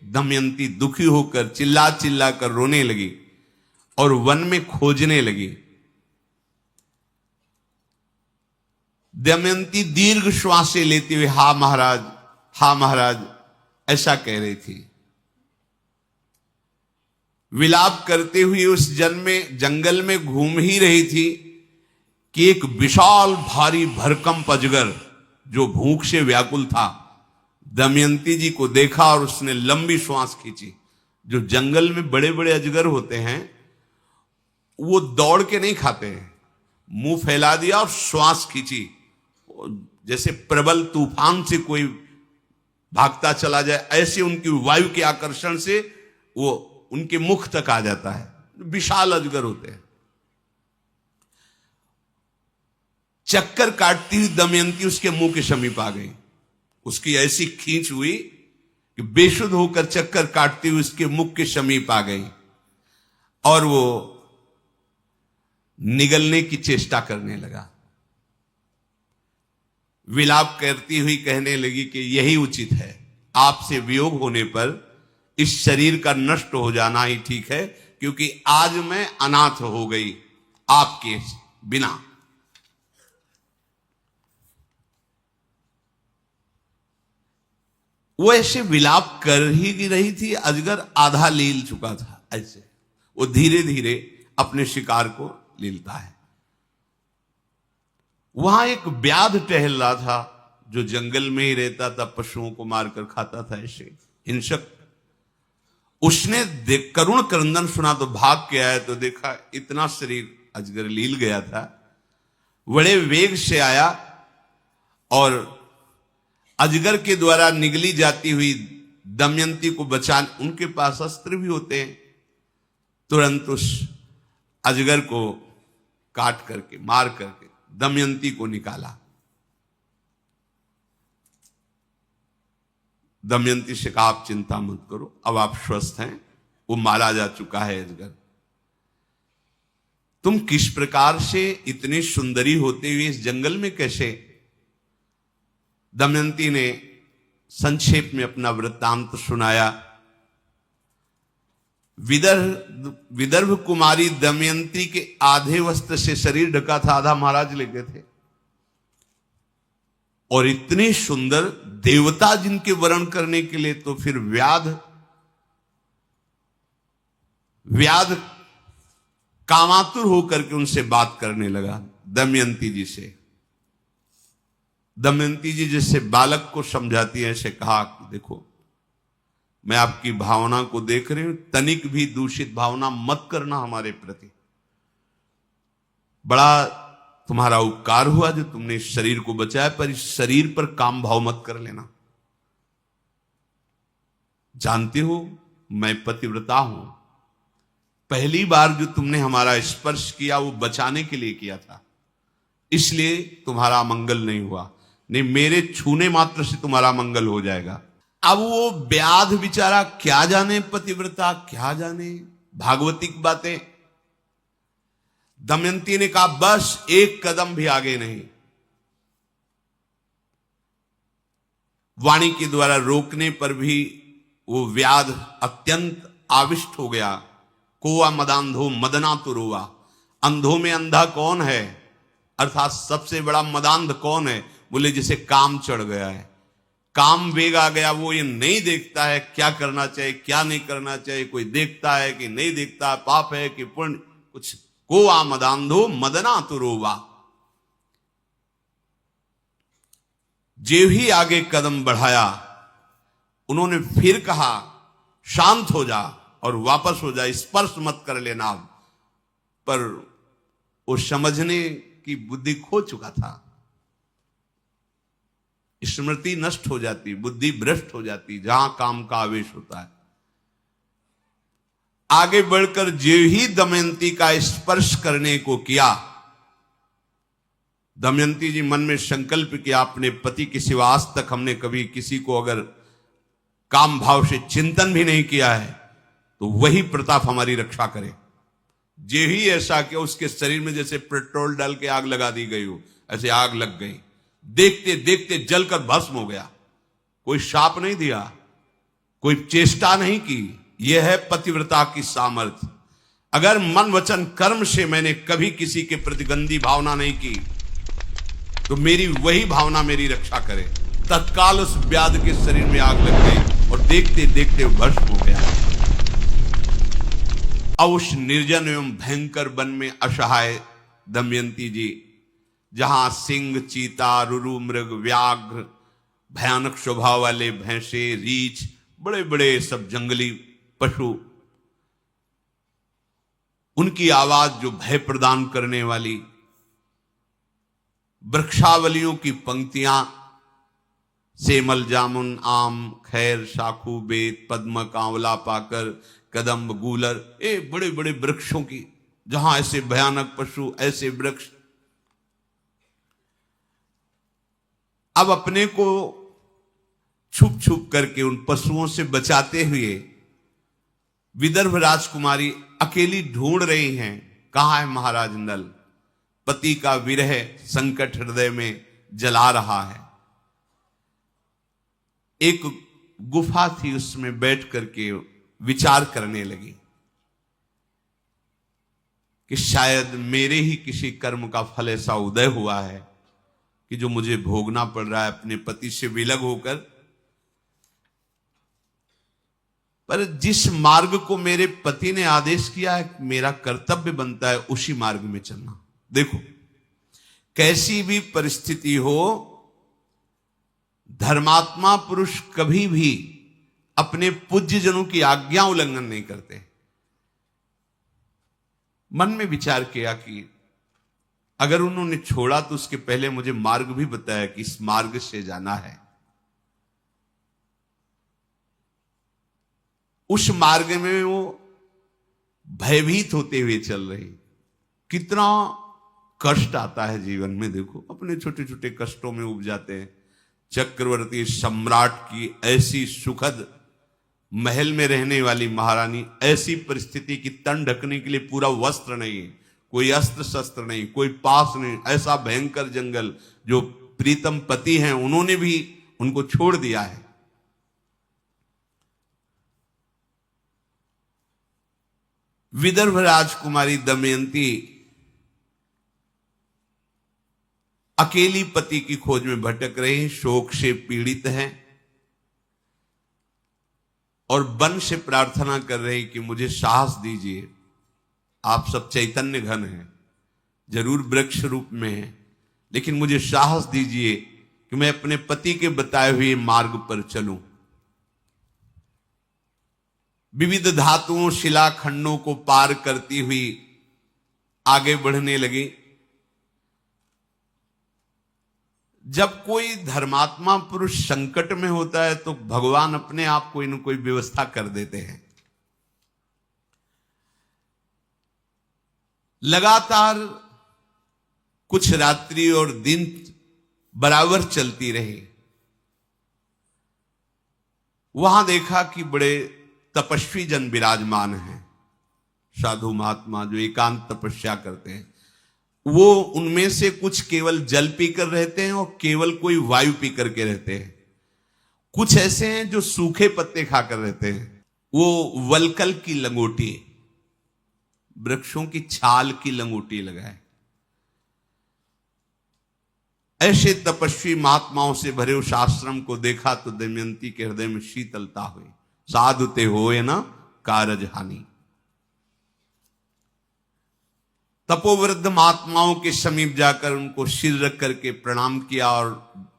दमयंती दुखी होकर चिल्ला चिल्ला कर रोने लगी और वन में खोजने लगी। दमयंती दीर्घ श्वासें लेते हुए हा महाराज, हा महाराज ऐसा कह रही थी। विलाप करते हुए उस जंगल में घूम ही रही थी कि एक विशाल भारी भरकम अजगर जो भूख से व्याकुल था, दमयंती जी को देखा और उसने लंबी श्वास खींची। जो जंगल में बड़े बड़े अजगर होते हैं वो दौड़ के नहीं खाते हैं, मुंह फैला दिया और श्वास खींची, जैसे प्रबल तूफान से कोई भागता चला जाए, ऐसे उनकी वायु के आकर्षण से वो उनके मुख तक आ जाता है। विशाल अजगर होते हैं। चक्कर काटती हुई दमयंती उसके मुंह के समीप आ गई। उसकी ऐसी खींच हुई कि बेसुध होकर चक्कर काटती हुई उसके मुख के समीप आ गई और वो निगलने की चेष्टा करने लगा। विलाप करती हुई कहने लगी कि यही उचित है, आपसे वियोग होने पर इस शरीर का नष्ट हो जाना ही ठीक है, क्योंकि आज मैं अनाथ हो गई आपके बिना। वो ऐसे विलाप कर ही रही थी, अजगर आधा लील चुका था। ऐसे वो धीरे धीरे अपने शिकार को लीलता है। वहां एक व्याध टहल रहा था जो जंगल में ही रहता था, पशुओं को मारकर खाता था। ऐसे हिंसक, उसने करुण क्रंदन सुना तो भाग के आया तो देखा इतना शरीर अजगर लील गया था। बड़े वेग से आया और अजगर के द्वारा निगली जाती हुई दमयंती को बचाने, उनके पास अस्त्र भी होते हैं, तुरंत उस अजगर को काट करके मार करके दमयंती को निकाला। दमयंती से कहा आप चिंता मत करो, अब आप स्वस्थ हैं, वो मारा जा चुका है अजगर। तुम किस प्रकार से इतनी सुंदरी होते हुए इस जंगल में कैसे? दमयंती ने संक्षेप में अपना वृत्तांत सुनाया। विदर्भ कुमारी दमयंती के आधे वस्त्र से शरीर ढका था, आधा महाराज ले गए थे। और इतनी सुंदर देवता जिनके वर्ण करने के लिए, तो फिर व्याध कामातुर होकर के उनसे बात करने लगा दमयंती जी से। दमयंती जी जैसे बालक को समझाती है, ऐसे कहा कि देखो मैं आपकी भावना को देख रही हूं, तनिक भी दूषित भावना मत करना हमारे प्रति। बड़ा तुम्हारा उपकार हुआ जो तुमने इस शरीर को बचाया, पर इस शरीर पर काम भाव मत कर लेना। जानते हो मैं पतिव्रता हूं, पहली बार जो तुमने हमारा स्पर्श किया वो बचाने के लिए किया था, इसलिए तुम्हारा मंगल नहीं हुआ, नहीं मेरे छूने मात्र से तुम्हारा मंगल हो जाएगा। अब वो व्याध बेचारा क्या जाने पतिव्रता, क्या जाने भागवतिक बातें। दमयंती ने कहा बस एक कदम भी आगे नहीं। वाणी के द्वारा रोकने पर भी वो व्याध अत्यंत आविष्ट हो गया। कोआ मदांधो मदना तो रोआ, अंधों में अंधा कौन है, अर्थात सबसे बड़ा मदांध कौन है? बोले जिसे काम चढ़ गया है, काम वेग आ गया, वो ये नहीं देखता है क्या करना चाहिए क्या नहीं करना चाहिए, कोई देखता है कि नहीं देखता, पाप है कि पुण्य, कुछ। कोआ मदांधो मदना तो रोवा। जे ही आगे कदम बढ़ाया, उन्होंने फिर कहा शांत हो जा और वापस हो जा, स्पर्श मत कर लेना। पर वो समझने की बुद्धि खो चुका था, स्मृति नष्ट हो जाती, बुद्धि भ्रष्ट हो जाती जहां काम का आवेश होता है। आगे बढ़कर जो ही दमयंती का स्पर्श करने को किया, दमयंती जी मन में संकल्प किया अपने पति के सिवा आज तक हमने कभी किसी को अगर काम भाव से चिंतन भी नहीं किया है, तो वही प्रताप हमारी रक्षा करे। जे ही ऐसा कि उसके शरीर में जैसे पेट्रोल डाल के आग लगा दी गई हो, ऐसे आग लग गई, देखते देखते जलकर भस्म हो गया। कोई शाप नहीं दिया, कोई चेष्टा नहीं की, यह है पतिव्रता की सामर्थ्य। अगर मन वचन कर्म से मैंने कभी किसी के प्रति गंदी भावना नहीं की, तो मेरी वही भावना मेरी रक्षा करे। तत्काल उस व्याध के शरीर में आग लग गई और देखते देखते भस्म हो गया। अब उस निर्जन एवं भयंकर वन में असहाय दमयंती जी, जहां सिंह, चीता, रुरु मृग, व्याघ्र, भयानक स्वभाव वाले भैंसे, रीछ, बड़े बड़े सब जंगली पशु, उनकी आवाज जो भय प्रदान करने वाली, वृक्षावलियों की पंक्तियां, सेमल, जामुन, आम, खैर, शाखू, बेत, पद्म, कांवला, पाकर, कदम्ब, गूलर, ये बड़े बड़े वृक्षों की, जहां ऐसे भयानक पशु, ऐसे वृक्ष। अब अपने को छुप छुप करके उन पशुओं से बचाते हुए विदर्भ राजकुमारी अकेली ढूंढ रही हैं, कहां है महाराज नल। पति का विरह संकट हृदय में जला रहा है। एक गुफा थी, उसमें बैठ करके विचार करने लगी कि शायद मेरे ही किसी कर्म का फल ऐसा उदय हुआ है कि जो मुझे भोगना पड़ रहा है अपने पति से विलग होकर। पर जिस मार्ग को मेरे पति ने आदेश किया है, मेरा कर्तव्य बनता है उसी मार्ग में चलना। देखो कैसी भी परिस्थिति हो, धर्मात्मा पुरुष कभी भी अपने पूज्य जनों की आज्ञा उल्लंघन नहीं करते। मन में विचार किया कि अगर उन्होंने छोड़ा तो उसके पहले मुझे मार्ग भी बताया कि इस मार्ग से जाना है। उस मार्ग में वो भयभीत होते हुए चल रहे। कितना कष्ट आता है जीवन में, देखो अपने छोटे छोटे कष्टों में उब जाते हैं। चक्रवर्ती सम्राट की ऐसी सुखद महल में रहने वाली महारानी, ऐसी परिस्थिति की तन ढकने के लिए पूरा वस्त्र नहीं, कोई अस्त्र शस्त्र नहीं, कोई पास नहीं, ऐसा भयंकर जंगल। जो प्रीतम पति हैं उन्होंने भी उनको छोड़ दिया है। विदर्भ राजकुमारी दमयंती अकेली पति की खोज में भटक रही, शोक से पीड़ित है और वन से प्रार्थना कर रही कि मुझे साहस दीजिए। आप सब चैतन्य घन हैं, जरूर वृक्ष रूप में हैं, लेकिन मुझे साहस दीजिए कि मैं अपने पति के बताए हुए मार्ग पर चलूं। विविध धातुओं शिलाखंडों को पार करती हुई आगे बढ़ने लगी। जब कोई धर्मात्मा पुरुष संकट में होता है तो भगवान अपने आप कोई न कोई व्यवस्था कर देते हैं। लगातार कुछ रात्रि और दिन बराबर चलती रही। वहां देखा कि बड़े तपस्वी जन विराजमान हैं, साधु महात्मा जो एकांत तपस्या करते हैं। वो उनमें से कुछ केवल जल पीकर रहते हैं और केवल कोई वायु पीकर के रहते हैं। कुछ ऐसे हैं जो सूखे पत्ते खाकर रहते हैं। वो वलकल की लंगोटी, वृक्षों की छाल की लंगोटी लगाए। ऐसे तपस्वी महात्माओं से भरे उस आश्रम को देखा तो दमयंती के हृदय में शीतलता हुई। साधुते होए न कारज हानि। तपोवृद्ध महात्माओं के समीप जाकर उनको सिर रख करके प्रणाम किया और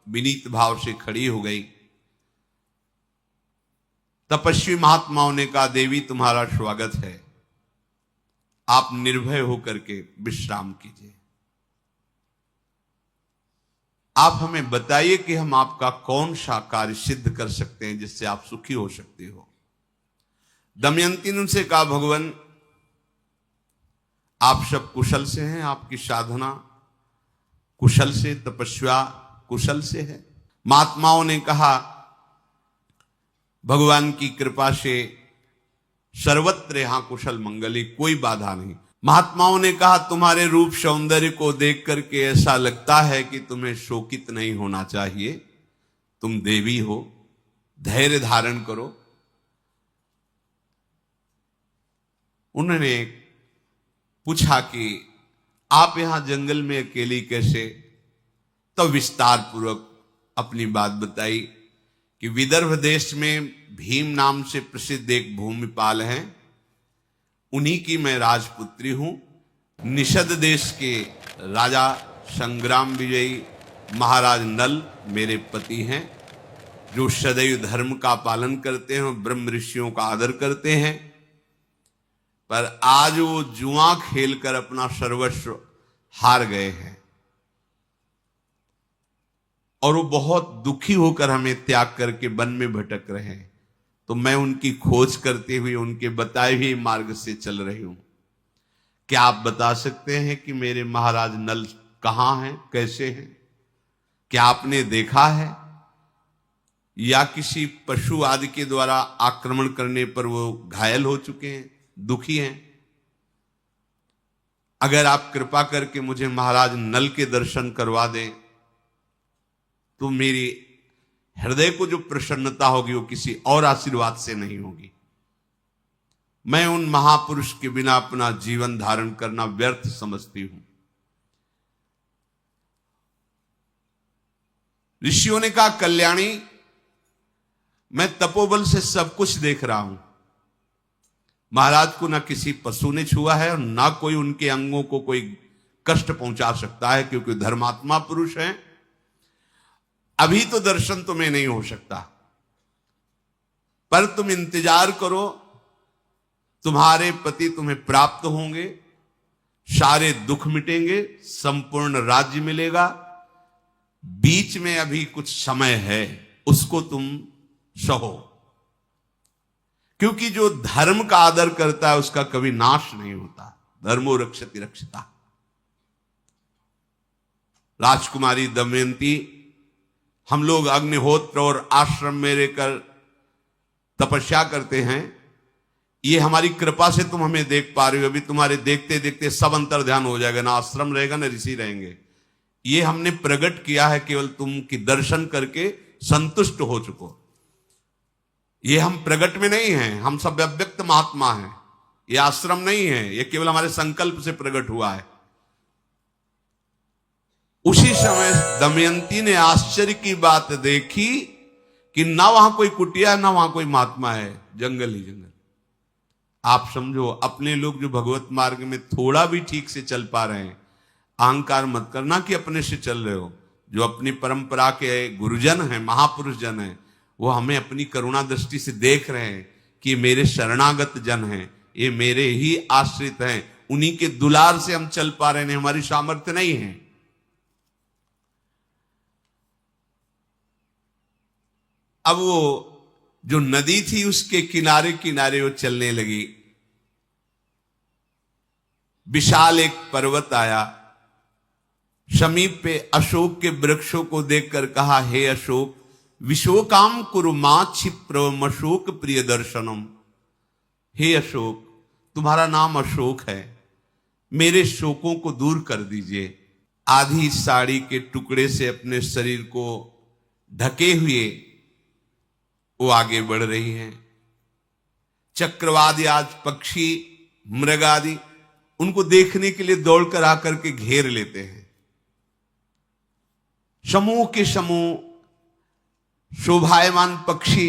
विनीत भाव से खड़ी हो गई। तपस्वी महात्माओं ने कहा, देवी तुम्हारा स्वागत है, आप निर्भय होकर के विश्राम कीजिए। आप हमें बताइए कि हम आपका कौन सा कार्य सिद्ध कर सकते हैं जिससे आप सुखी हो सकते हो। दमयंती ने उनसे कहा, भगवान आप सब कुशल से हैं, आपकी साधना कुशल से, तपस्या कुशल से है। महात्माओं ने कहा, भगवान की कृपा से सर्वत्र यहां कुशल मंगली, कोई बाधा नहीं। महात्माओं ने कहा, तुम्हारे रूप सौंदर्य को देख करके ऐसा लगता है कि तुम्हें शोकित नहीं होना चाहिए। तुम देवी हो, धैर्य धारण करो। उन्होंने पूछा कि आप यहां जंगल में अकेली कैसे? तो विस्तार पूर्वक अपनी बात बताई कि विदर्भ देश में भीम नाम से प्रसिद्ध एक भूमिपाल हैं, उन्हीं की मैं राजपुत्री हूं। निषद देश के राजा संग्राम विजयी महाराज नल मेरे पति हैं, जो सदैव धर्म का पालन करते हैं, ब्रह्म ऋषियों का आदर करते हैं। पर आज वो जुआ खेलकर अपना सर्वस्व हार गए हैं और वो बहुत दुखी होकर हमें त्याग करके वन में भटक रहे हैं। तो मैं उनकी खोज करते हुए उनके बताए हुए मार्ग से चल रही हूं। क्या आप बता सकते हैं कि मेरे महाराज नल कहां हैं, कैसे हैं? क्या आपने देखा है या किसी पशु आदि के द्वारा आक्रमण करने पर वो घायल हो चुके हैं, दुखी हैं? अगर आप कृपा करके मुझे महाराज नल के दर्शन करवा दें तो मेरी हृदय को जो प्रसन्नता होगी वो किसी और आशीर्वाद से नहीं होगी। मैं उन महापुरुष के बिना अपना जीवन धारण करना व्यर्थ समझती हूं। ऋषियों ने कहा, कल्याणी मैं तपोबल से सब कुछ देख रहा हूं। महाराज को ना किसी पशु ने छुआ है और ना कोई उनके अंगों को कोई कष्ट पहुंचा सकता है, क्योंकि धर्मात्मा पुरुष हैं। अभी तो दर्शन तुम्हें नहीं हो सकता, पर तुम इंतजार करो, तुम्हारे पति तुम्हें प्राप्त होंगे, सारे दुख मिटेंगे, संपूर्ण राज्य मिलेगा। बीच में अभी कुछ समय है, उसको तुम सहो। क्योंकि जो धर्म का आदर करता है उसका कभी नाश नहीं होता। धर्मो रक्षति रक्षिता। राजकुमारी दमयंती, हम लोग अग्निहोत्र और आश्रम में रहकर तपस्या करते हैं, ये हमारी कृपा से तुम हमें देख पा रहे हो। अभी तुम्हारे देखते देखते सब अंतर ध्यान हो जाएगा, ना आश्रम रहेगा ना ऋषि रहेंगे। ये हमने प्रकट किया है केवल तुम की दर्शन करके संतुष्ट हो चुको। ये हम प्रकट में नहीं हैं, हम सब अव्यक्त महात्मा हैं। ये आश्रम नहीं है, ये केवल हमारे संकल्प से प्रकट हुआ है। उसी समय दमयंती ने आश्चर्य की बात देखी कि ना वहां कोई कुटिया ना वहां कोई महात्मा है, जंगल ही जंगल। आप समझो, अपने लोग जो भगवत मार्ग में थोड़ा भी ठीक से चल पा रहे हैं, अहंकार मत करना कि अपने से चल रहे हो। जो अपनी परंपरा के गुरुजन हैं, महापुरुष जन हैं, वो हमें अपनी करुणा दृष्टि से देख रहे हैं कि मेरे शरणागत जन हैं, ये मेरे ही आश्रित हैं, उन्हीं के दुलार से हम चल पा रहे हैं, हमारी सामर्थ्य नहीं है। अब वो जो नदी थी उसके किनारे किनारे वो चलने लगी। विशाल एक पर्वत आया, समीप पे अशोक के वृक्षों को देखकर कहा, हे अशोक, विशोकाम कुरु मा क्षिप्रम अशोक प्रिय दर्शनम। हे अशोक, तुम्हारा नाम अशोक है, मेरे शोकों को दूर कर दीजिए। आधी साड़ी के टुकड़े से अपने शरीर को ढके हुए वो आगे बढ़ रही हैं। चक्रवादी आज पक्षी मृग आदि उनको देखने के लिए दौड़कर आकर के घेर लेते हैं। समूह के समूह शोभायमान पक्षी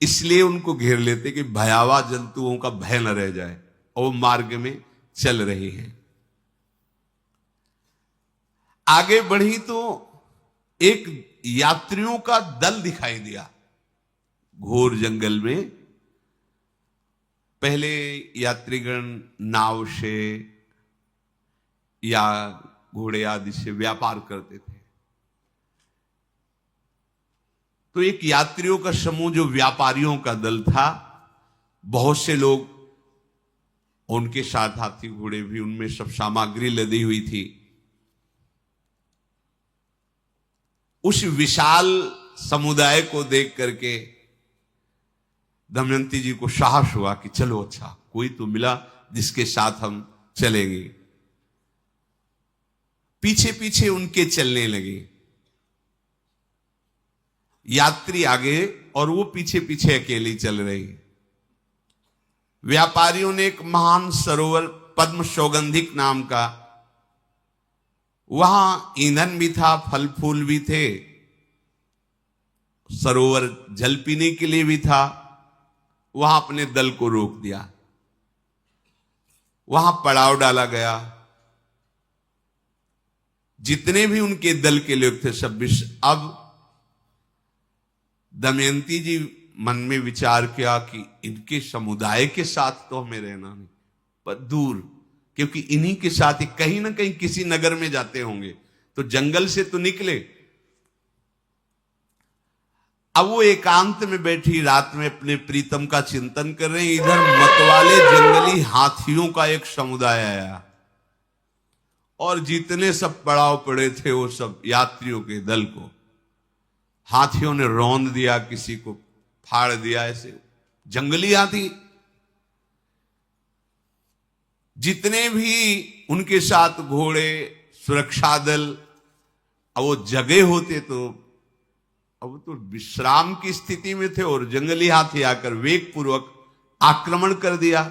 इसलिए उनको घेर लेते कि भयावह जंतुओं का भय न रह जाए, और वो मार्ग में चल रही है। आगे बढ़ी तो एक यात्रियों का दल दिखाई दिया घोर जंगल में। पहले यात्रीगण नाव से या घोड़े आदि से व्यापार करते थे, तो एक यात्रियों का समूह जो व्यापारियों का दल था, बहुत से लोग उनके साथ हाथी घोड़े भी, उनमें सब सामग्री लदी हुई थी। उस विशाल समुदाय को देख करके दमयंती जी को साहस हुआ कि चलो, अच्छा कोई तो मिला जिसके साथ हम चलेंगे। पीछे पीछे उनके चलने लगे, यात्री आगे और वो पीछे पीछे अकेली चल रही। व्यापारियों ने एक महान सरोवर पद्म सौगंधिक नाम का, वहां ईंधन भी था, फल फूल भी थे, सरोवर जल पीने के लिए भी था। वहां अपने दल को रोक दिया, वहां पड़ाव डाला गया। जितने भी उनके दल के लोग थे सब अब दमयंती जी मन में विचार किया कि इनके समुदाय के साथ तो हमें रहना नहीं, पर दूर, क्योंकि इन्हीं के साथ ही कहीं ना कहीं किसी नगर में जाते होंगे, तो जंगल से तो निकले। अब वो एकांत में बैठी रात में अपने प्रीतम का चिंतन कर रहे हैं। इधर मतवाले जंगली हाथियों का एक समुदाय आया, और जितने सब पड़ाव पड़े थे वो सब यात्रियों के दल को हाथियों ने रौंद दिया, किसी को फाड़ दिया। ऐसे जंगली हाथी जितने भी उनके साथ घोड़े, सुरक्षा दल, अब वो जगह होते तो अब तो विश्राम की स्थिति में थे, और जंगली हाथी आकर वेग पूर्वक आक्रमण कर दिया।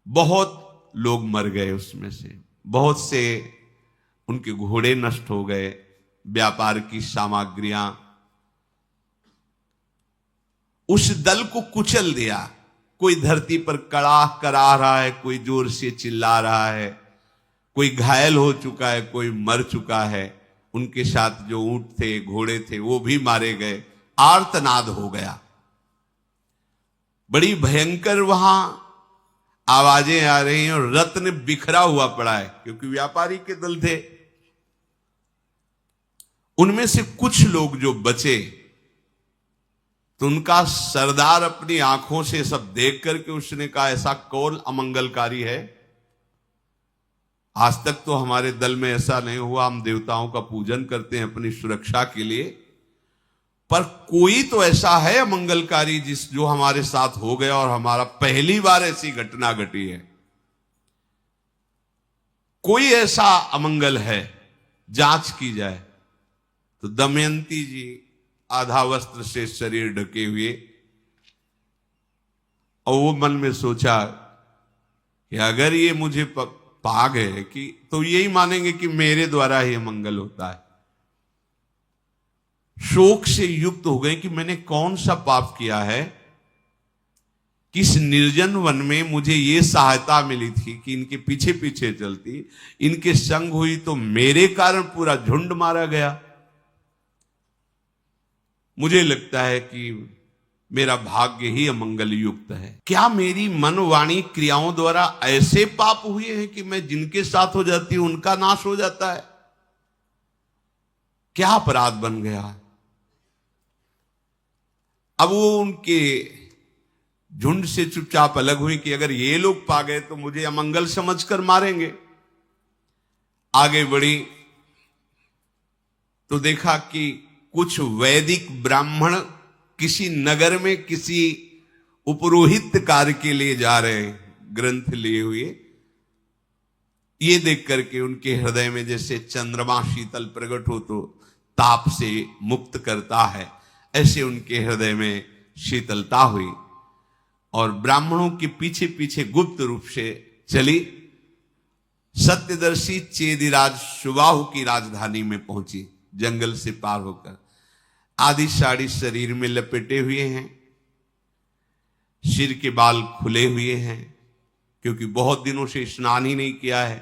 बहुत लोग मर गए, उसमें से बहुत से उनके घोड़े नष्ट हो गए, व्यापार की सामग्रियां। उस दल को कुचल दिया। कोई धरती पर कड़ाह करा रहा है, कोई जोर से चिल्ला रहा है, कोई घायल हो चुका है, कोई मर चुका है। उनके साथ जो ऊंट थे, घोड़े थे, वो भी मारे गए। आर्तनाद हो गया, बड़ी भयंकर वहां आवाजें आ रही हैं, और रत्न बिखरा हुआ पड़ा है, क्योंकि व्यापारी के दल थे। उनमें से कुछ लोग जो बचे तो उनका सरदार अपनी आंखों से सब देख करके उसने कहा, ऐसा कौन अमंगलकारी है? आज तक तो हमारे दल में ऐसा नहीं हुआ, हम देवताओं का पूजन करते हैं अपनी सुरक्षा के लिए, पर कोई तो ऐसा है अमंगलकारी जो हमारे साथ हो गया और हमारा पहली बार ऐसी घटना घटी है। कोई ऐसा अमंगल है, जांच की जाए। तो दमयंती जी आधा वस्त्र से शरीर ढके हुए, और वो मन में सोचा कि अगर ये मुझे पा गए कि तो यही मानेंगे कि मेरे द्वारा ही अमंगल होता है। शोक से युक्त हो गए कि मैंने कौन सा पाप किया है, किस निर्जन वन में मुझे ये सहायता मिली थी कि इनके पीछे पीछे चलती, इनके संग हुई तो मेरे कारण पूरा झुंड मारा गया। मुझे लगता है कि मेरा भाग्य ही अमंगल युक्त है। क्या मेरी मन वाणी क्रियाओं द्वारा ऐसे पाप हुए हैं कि मैं जिनके साथ हो जाती हूं उनका नाश हो जाता है? क्या अपराध बन गया? अब वो उनके झुंड से चुपचाप अलग हुई कि अगर ये लोग पा गए तो मुझे अमंगल समझकर मारेंगे। आगे बढ़ी तो देखा कि कुछ वैदिक ब्राह्मण किसी नगर में किसी उपरोहित कार्य के लिए जा रहे हैं, ग्रंथ लिए हुए। ये देख करके उनके हृदय में जैसे चंद्रमा शीतल प्रकट हो तो ताप से मुक्त करता है, ऐसे उनके हृदय में शीतलता हुई और ब्राह्मणों के पीछे पीछे गुप्त रूप से चली। सत्यदर्शी चेदिराज सुबाहु की राजधानी में पहुंची, जंगल से पार होकर। आधी साड़ी शरीर में लपेटे हुए हैं, सिर के बाल खुले हुए हैं, क्योंकि बहुत दिनों से स्नान ही नहीं किया है।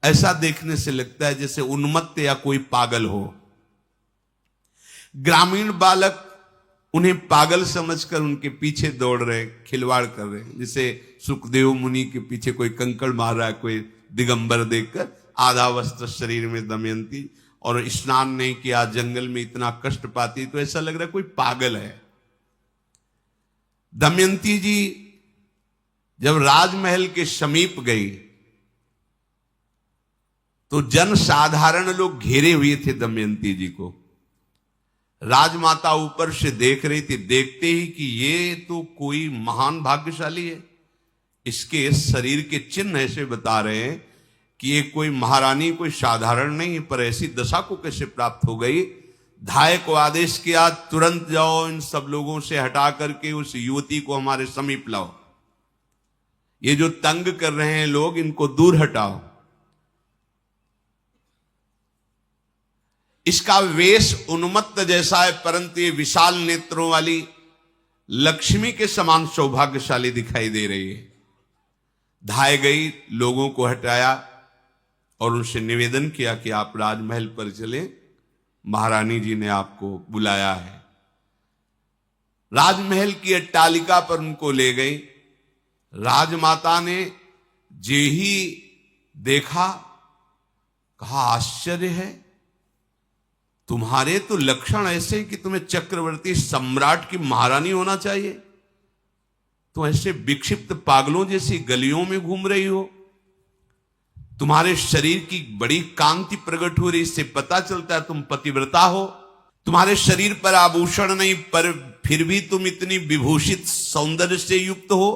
ऐसा देखने से लगता है जैसे उन्मत्त या कोई पागल हो। ग्रामीण बालक उन्हें पागल समझकर उनके पीछे दौड़ रहे, खिलवाड़ कर रहे हैं, जैसे सुखदेव मुनि के पीछे कोई कंकड़ मार रहा है, कोई दिगंबर देखकर। आधा वस्त्र शरीर में दमयंती, और स्नान नहीं किया, जंगल में इतना कष्ट पाती, तो ऐसा लग रहा है कोई पागल है। दमयंती जी जब राजमहल के समीप गई तो जन साधारण लोग घेरे हुए थे दमयंती जी को। राजमाता ऊपर से देख रही थी, देखते ही कि ये तो कोई महान भाग्यशाली है। इसके शरीर के चिन्ह ऐसे बता रहे हैं कि ये कोई महारानी कोई साधारण नहीं, पर ऐसी दशा को कैसे प्राप्त हो गई। धाय को आदेश किया, तुरंत जाओ, इन सब लोगों से हटा करके उस युवती को हमारे समीप लाओ। ये जो तंग कर रहे हैं लोग, इनको दूर हटाओ। इसका वेश उन्मत्त जैसा है, परंतु ये विशाल नेत्रों वाली लक्ष्मी के समान सौभाग्यशाली दिखाई दे रही है। धाय गई, लोगों को हटाया और उनसे निवेदन किया कि आप राजमहल पर चलें, महारानी जी ने आपको बुलाया है। राजमहल की अट्टालिका पर उनको ले गई। राजमाता ने जे ही देखा, कहा आश्चर्य है, तुम्हारे तो लक्षण ऐसे कि तुम्हें चक्रवर्ती सम्राट की महारानी होना चाहिए, तो ऐसे विक्षिप्त पागलों जैसी गलियों में घूम रही हो। तुम्हारे शरीर की बड़ी कांति प्रकट हो रही, इससे पता चलता है तुम पतिव्रता हो। तुम्हारे शरीर पर आभूषण नहीं, पर फिर भी तुम इतनी विभूषित सौंदर्य से युक्त हो।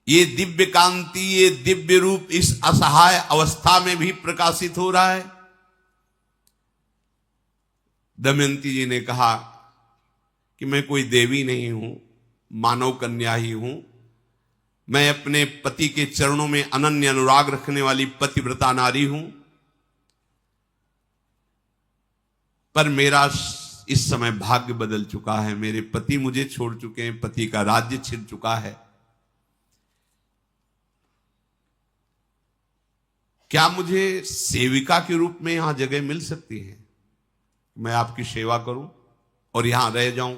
ये दिव्य कांति, ये दिव्य रूप इस असहाय अवस्था में भी प्रकाशित हो रहा है। दमयंती जी ने कहा कि मैं कोई देवी नहीं हूं, मानव कन्या ही हूं। मैं अपने पति के चरणों में अनन्य अनुराग रखने वाली पतिव्रता नारी हूं, पर मेरा इस समय भाग्य बदल चुका है। मेरे पति मुझे छोड़ चुके हैं, पति का राज्य छिन चुका है। क्या मुझे सेविका के रूप में यहां जगह मिल सकती है? मैं आपकी सेवा करूं और यहां रह जाऊं।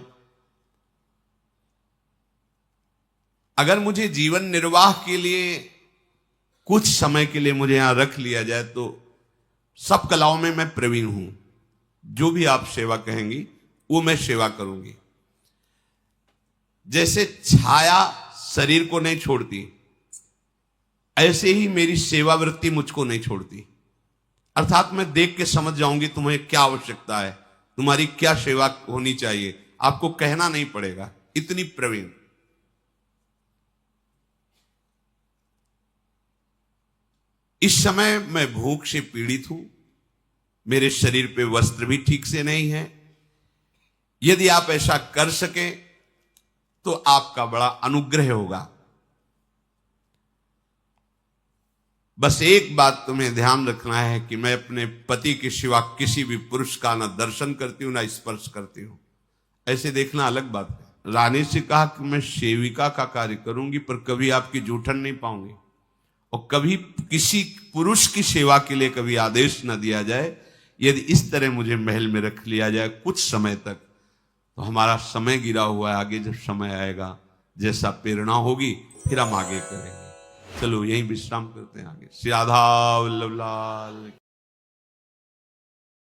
अगर मुझे जीवन निर्वाह के लिए कुछ समय के लिए मुझे यहां रख लिया जाए तो सब कलाओं में मैं प्रवीण हूं। जो भी आप सेवा कहेंगी वो मैं सेवा करूंगी। जैसे छाया शरीर को नहीं छोड़ती, ऐसे ही मेरी सेवावृत्ति मुझको नहीं छोड़ती। अर्थात मैं देख के समझ जाऊंगी तुम्हें क्या आवश्यकता है, तुम्हारी क्या सेवा होनी चाहिए, आपको कहना नहीं पड़ेगा, इतनी प्रवीण। इस समय मैं भूख से पीड़ित हूं, मेरे शरीर पे वस्त्र भी ठीक से नहीं है। यदि आप ऐसा कर सके तो आपका बड़ा अनुग्रह होगा। बस एक बात तुम्हें ध्यान रखना है कि मैं अपने पति के सिवा किसी भी पुरुष का ना दर्शन करती हूं ना स्पर्श करती हूं। ऐसे देखना अलग बात है। रानी से कहा कि मैं सेविका का कार्य करूंगी पर कभी आपकी जूठन नहीं पाऊंगी, और कभी किसी पुरुष की सेवा के लिए कभी आदेश न दिया जाए। यदि इस तरह मुझे महल में रख लिया जाए कुछ समय तक, तो हमारा समय गिरा हुआ है। आगे जब समय आएगा, जैसा प्रेरणा होगी, फिर हम आगे करेंगे। चलो यहीं विश्राम करते हैं। आगे श्री राधा वल्लभ लाल।